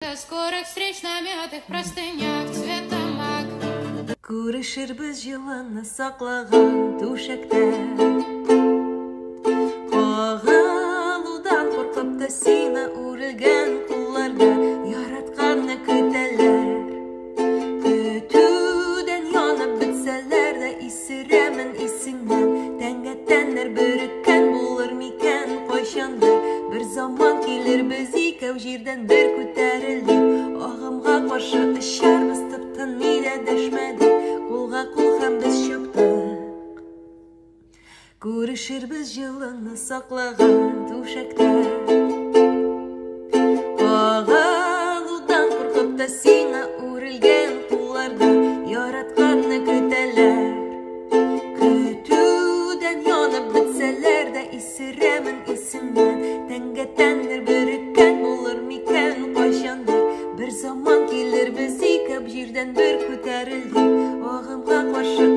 До скорых встреч на мятых простынях цвета мак. Күрешербез җылынны саклаган түшәктә. Кагалудан куркып та сине үрелгән кулларда яратканны көтәләр. Көтүдән янып бетсәләр дә исеремен исеңнән. Тәнгә тәннәр бөреккән булыр микән кайчандыр. Бер заман килер без икәү җирдән бер күтәрелеп. Агымга каршы очарбыз тып-тын нидә дәшмәдек. Кулга кул һәм без чыктык. Күрешербез җылынны саклаган түшәктә. Кагалудан куркып та сине үрелгән кулларда яратканны көтәләр. Көтүдән янып бетсәләр дә исеремен исемнән. Тәнгә тәннәр бөреккән булыр микән кайчандыр. Бер заман килер без икәү җирдән бер күтәрелдек. Агымга каршы